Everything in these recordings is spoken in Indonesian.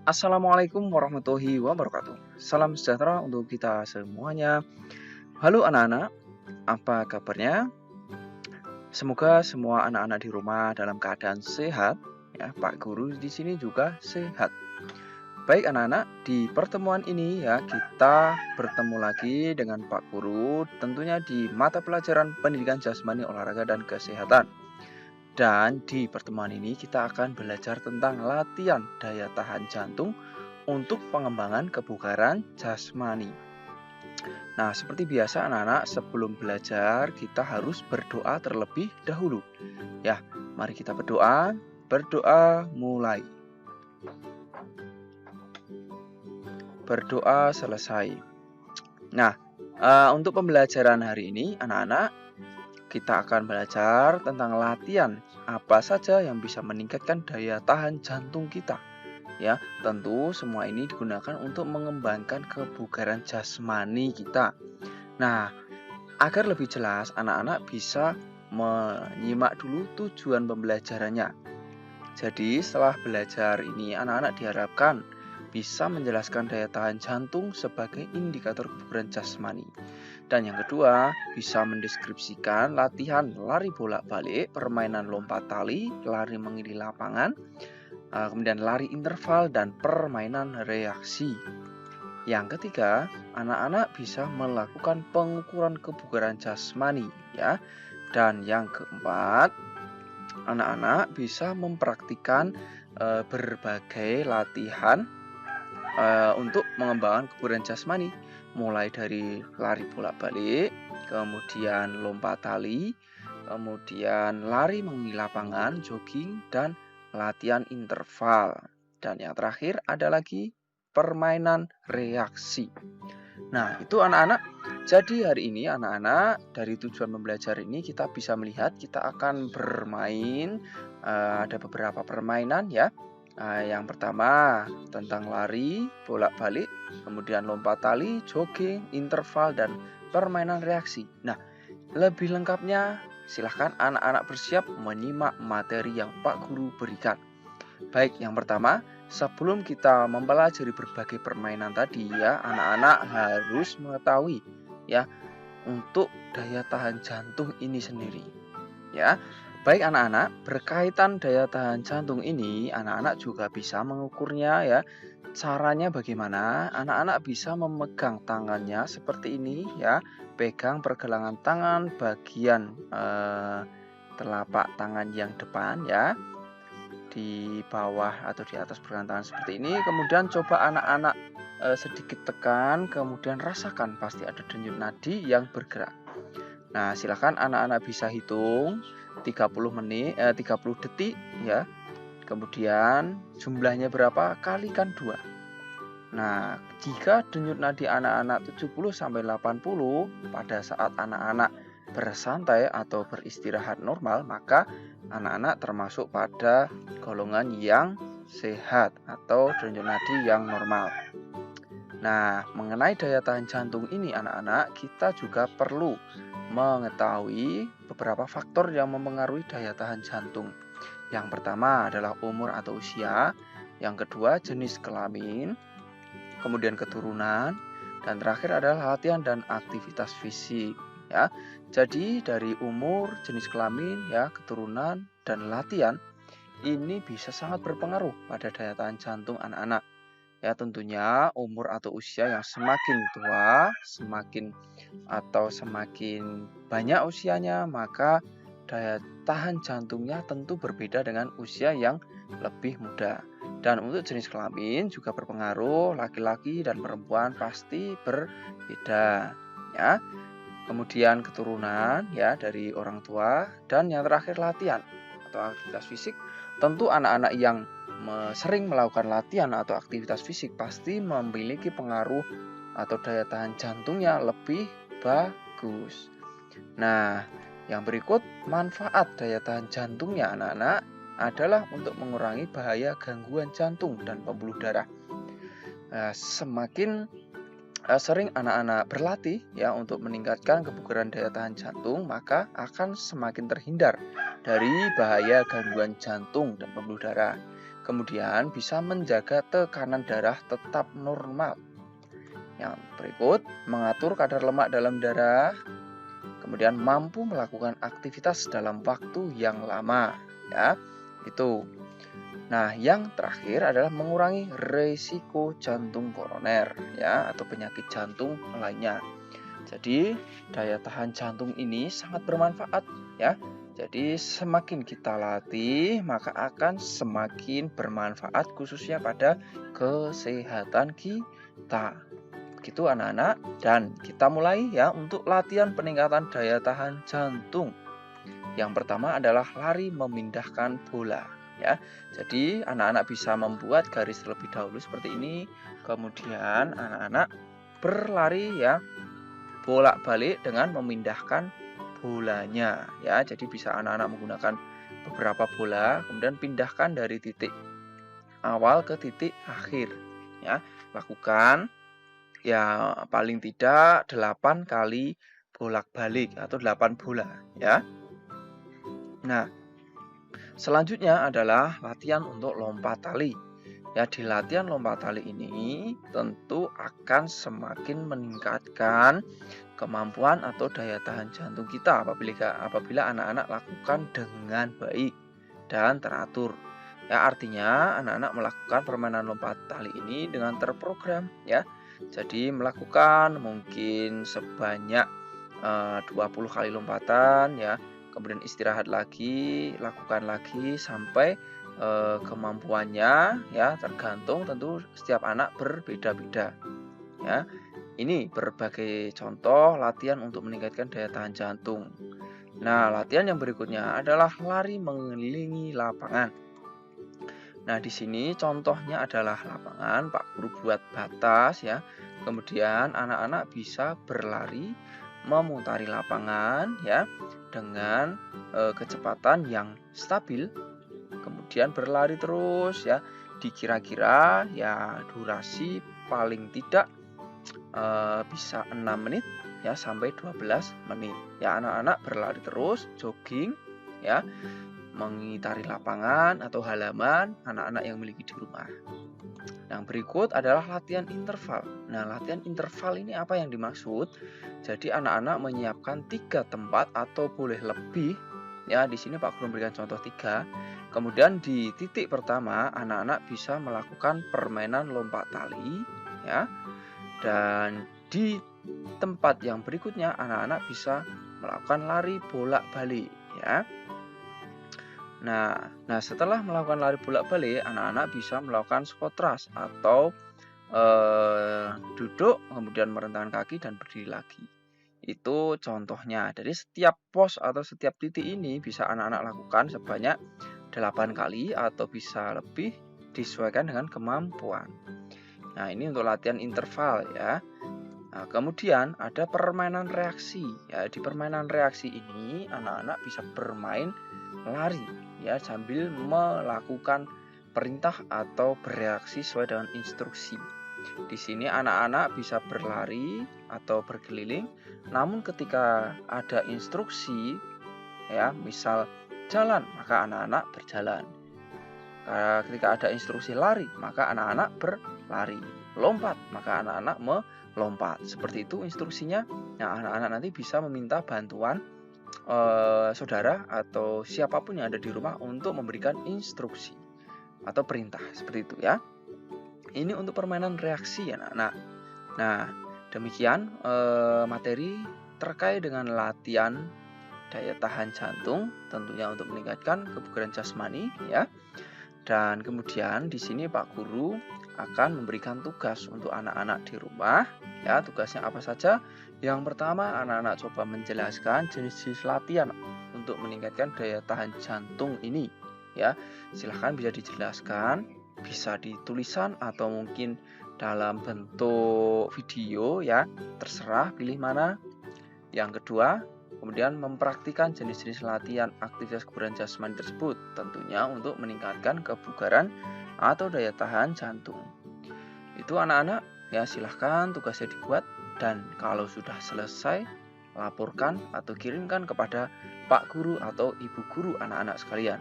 Assalamualaikum warahmatullahi wabarakatuh. Salam sejahtera untuk kita semuanya. Halo anak-anak, apa kabarnya? Semoga semua anak-anak di rumah dalam keadaan sehat. Ya, Pak Guru di sini juga sehat. Baik anak-anak, di pertemuan ini ya kita bertemu lagi dengan Pak Guru tentunya di mata pelajaran pendidikan jasmani, olahraga dan kesehatan. Dan di pertemuan ini kita akan belajar tentang latihan daya tahan jantung untuk pengembangan kebugaran jasmani. Nah, seperti biasa anak-anak, sebelum belajar kita harus berdoa terlebih dahulu. Ya, mari kita berdoa. Berdoa mulai. Berdoa selesai. Nah, untuk pembelajaran hari ini anak-anak, kita akan belajar tentang latihan apa saja yang bisa meningkatkan daya tahan jantung kita. Ya, tentu semua ini digunakan untuk mengembangkan kebugaran jasmani kita. Nah, agar lebih jelas, anak-anak bisa menyimak dulu tujuan pembelajarannya. Jadi, setelah belajar ini, anak-anak diharapkan bisa menjelaskan daya tahan jantung sebagai indikator kebugaran jasmani. Dan yang kedua, bisa mendeskripsikan latihan lari bolak-balik, permainan lompat tali, lari mengelilingi lapangan, kemudian lari interval dan permainan reaksi. Yang ketiga, anak-anak bisa melakukan pengukuran kebugaran jasmani ya. Dan yang keempat, anak-anak bisa mempraktikkan berbagai latihan untuk mengembangkan kebugaran jasmani, mulai dari lari bolak-balik, kemudian lompat tali, kemudian lari mengelilingi lapangan, jogging, dan latihan interval. Dan yang terakhir ada lagi permainan reaksi. Nah, itu anak-anak. Jadi hari ini anak-anak, dari tujuan membelajar ini kita bisa melihat kita akan bermain, ada beberapa permainan ya. Yang pertama tentang lari, bolak-balik, kemudian lompat tali, jogging, interval, dan permainan reaksi. Nah, lebih lengkapnya silahkan anak-anak bersiap menyimak materi yang Pak Guru berikan. Baik, yang pertama, sebelum kita mempelajari berbagai permainan tadi ya, anak-anak harus mengetahui ya untuk daya tahan jantung ini sendiri. Ya. Baik anak-anak, berkaitan daya tahan jantung ini, anak-anak juga bisa mengukurnya ya. Caranya bagaimana? Anak-anak bisa memegang tangannya seperti ini ya. Pegang pergelangan tangan bagian telapak tangan yang depan ya. Di bawah atau di atas pergelangan tangan seperti ini. Kemudian coba anak-anak sedikit tekan, kemudian rasakan pasti ada denyut nadi yang bergerak. Nah, silakan anak-anak bisa hitung 30 detik ya. Kemudian jumlahnya berapa? Kalikan 2. Nah, jika denyut nadi anak-anak 70 sampai 80 pada saat anak-anak bersantai atau beristirahat normal, maka anak-anak termasuk pada golongan yang sehat atau denyut nadi yang normal. Nah, mengenai daya tahan jantung ini anak-anak, kita juga perlu mengetahui beberapa faktor yang mempengaruhi daya tahan jantung. Yang pertama adalah umur atau usia, yang kedua jenis kelamin, kemudian keturunan, dan terakhir adalah latihan dan aktivitas fisik ya. Jadi dari umur, jenis kelamin ya, keturunan dan latihan ini bisa sangat berpengaruh pada daya tahan jantung anak-anak. Ya tentunya umur atau usia yang semakin tua, semakin banyak usianya, maka daya tahan jantungnya tentu berbeda dengan usia yang lebih muda. Dan untuk jenis kelamin juga berpengaruh, laki-laki dan perempuan pasti berbeda ya. Kemudian keturunan ya dari orang tua, dan yang terakhir latihan atau aktivitas fisik. Tentu anak-anak yang sering melakukan latihan atau aktivitas fisik pasti memiliki pengaruh atau daya tahan jantungnya lebih bagus. Nah, yang berikut manfaat daya tahan jantungnya anak-anak adalah untuk mengurangi bahaya gangguan jantung dan pembuluh darah. Semakin sering anak-anak berlatih ya untuk meningkatkan kebugaran daya tahan jantung, maka akan semakin terhindar dari bahaya gangguan jantung dan pembuluh darah. Kemudian bisa menjaga tekanan darah tetap normal. Yang berikut, mengatur kadar lemak dalam darah, kemudian mampu melakukan aktivitas dalam waktu yang lama, ya. Itu. Nah, yang terakhir adalah mengurangi risiko jantung koroner, ya, atau penyakit jantung lainnya. Jadi, daya tahan jantung ini sangat bermanfaat, ya. Jadi, semakin kita latih, maka akan semakin bermanfaat khususnya pada kesehatan kita. Begitu anak-anak, dan kita mulai ya untuk latihan peningkatan daya tahan jantung. Yang pertama adalah lari memindahkan bola, ya. Jadi anak-anak bisa membuat garis terlebih dahulu seperti ini, kemudian anak-anak berlari ya bolak-balik dengan memindahkan bolanya, ya. Jadi bisa anak-anak menggunakan beberapa bola, kemudian pindahkan dari titik awal ke titik akhir, ya. Lakukan ya paling tidak 8 kali bolak-balik atau 8 bola, ya. Nah, selanjutnya adalah latihan untuk lompat tali. Ya, di latihan lompat tali ini tentu akan semakin meningkatkan kemampuan atau daya tahan jantung kita apabila anak-anak lakukan dengan baik dan teratur. Ya, artinya anak-anak melakukan permainan lompat tali ini dengan terprogram, ya. Jadi melakukan mungkin sebanyak 20 kali lompatan, ya. Kemudian istirahat lagi, lakukan lagi sampai kemampuannya, ya, tergantung tentu setiap anak berbeda-beda, ya. Ini berbagai contoh latihan untuk meningkatkan daya tahan jantung. Nah, latihan yang berikutnya adalah lari mengelilingi lapangan. Nah, di sini contohnya adalah lapangan, Pak Guru buat batas, ya. Kemudian anak-anak bisa berlari memutari lapangan, ya, dengan kecepatan yang stabil. Kemudian berlari terus, ya. Dikira-kira ya durasi paling tidak bisa 6 menit ya sampai 12 menit. Ya, anak-anak berlari terus, jogging, ya, mengitari lapangan atau halaman anak-anak yang memiliki di rumah. Yang berikut adalah latihan interval. Nah, latihan interval ini apa yang dimaksud? Jadi anak-anak menyiapkan 3 tempat atau boleh lebih. Ya, di sini Pak Guru memberikan contoh 3. Kemudian di titik pertama anak-anak bisa melakukan permainan lompat tali, ya. Dan di tempat yang berikutnya anak-anak bisa melakukan lari bolak-balik, ya. Nah, setelah melakukan lari bolak-balik, anak-anak bisa melakukan squat thrust atau duduk, kemudian merentangkan kaki dan berdiri lagi. Itu contohnya. Dari setiap pos atau setiap titik ini bisa anak-anak lakukan sebanyak 8 kali atau bisa lebih disesuaikan dengan kemampuan. Nah, ini untuk latihan interval, ya. Nah, kemudian ada permainan reaksi. Ya, di permainan reaksi ini anak-anak bisa bermain lari, ya, sambil melakukan perintah atau bereaksi sesuai dengan instruksi. Di sini anak-anak bisa berlari atau berkeliling, namun ketika ada instruksi, ya, misal jalan, maka anak-anak berjalan. Ketika ada instruksi lari, maka anak-anak berlari. Lompat, maka anak-anak melompat. Seperti itu instruksinya. Nah, anak-anak nanti bisa meminta bantuan saudara atau siapapun yang ada di rumah untuk memberikan instruksi atau perintah, seperti itu, ya. Ini untuk permainan reaksi, ya, anak-anak. Nah, demikian materi terkait dengan latihan daya tahan jantung, tentunya untuk meningkatkan kebugaran jasmani, ya. Dan kemudian di sini Pak Guru akan memberikan tugas untuk anak-anak di rumah, ya. Tugasnya apa saja? Yang pertama, anak-anak coba menjelaskan jenis-jenis latihan untuk meningkatkan daya tahan jantung ini, ya. Silahkan bisa dijelaskan, bisa di tulisan atau mungkin dalam bentuk video, ya. Terserah pilih mana. Yang kedua, kemudian mempraktikkan jenis-jenis latihan aktivitas kebugaran jasmani tersebut, tentunya untuk meningkatkan kebugaran atau daya tahan jantung. Itu anak-anak, ya, silahkan tugasnya dibuat, dan kalau sudah selesai, laporkan atau kirimkan kepada Pak Guru atau Ibu Guru anak-anak sekalian.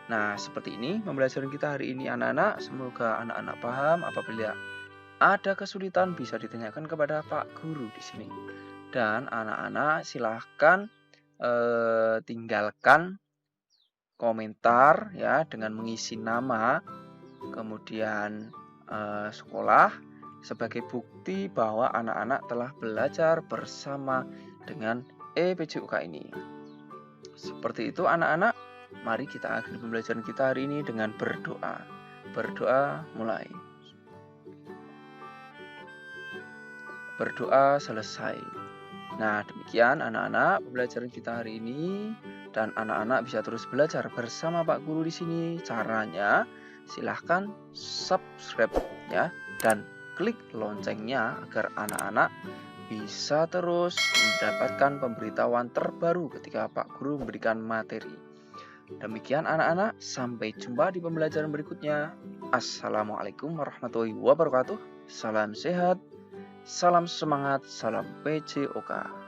Nah, seperti ini pembelajaran kita hari ini anak-anak. Semoga anak-anak paham. Apabila ada kesulitan bisa ditanyakan kepada Pak Guru di sini. Dan anak-anak silahkan tinggalkan komentar ya dengan mengisi nama, kemudian sekolah sebagai bukti bahwa anak-anak telah belajar bersama dengan EPJUK ini. Seperti itu anak-anak. Mari kita akhiri pembelajaran kita hari ini dengan berdoa. Berdoa mulai. Berdoa selesai. Nah, demikian anak-anak pembelajaran kita hari ini, dan anak-anak bisa terus belajar bersama Pak Guru di sini. Caranya silahkan subscribe ya dan klik loncengnya agar anak-anak bisa terus mendapatkan pemberitahuan terbaru ketika Pak Guru memberikan materi. Demikian anak-anak, sampai jumpa di pembelajaran berikutnya. Assalamualaikum warahmatullahi wabarakatuh. Salam sehat, salam semangat, salam PJOK.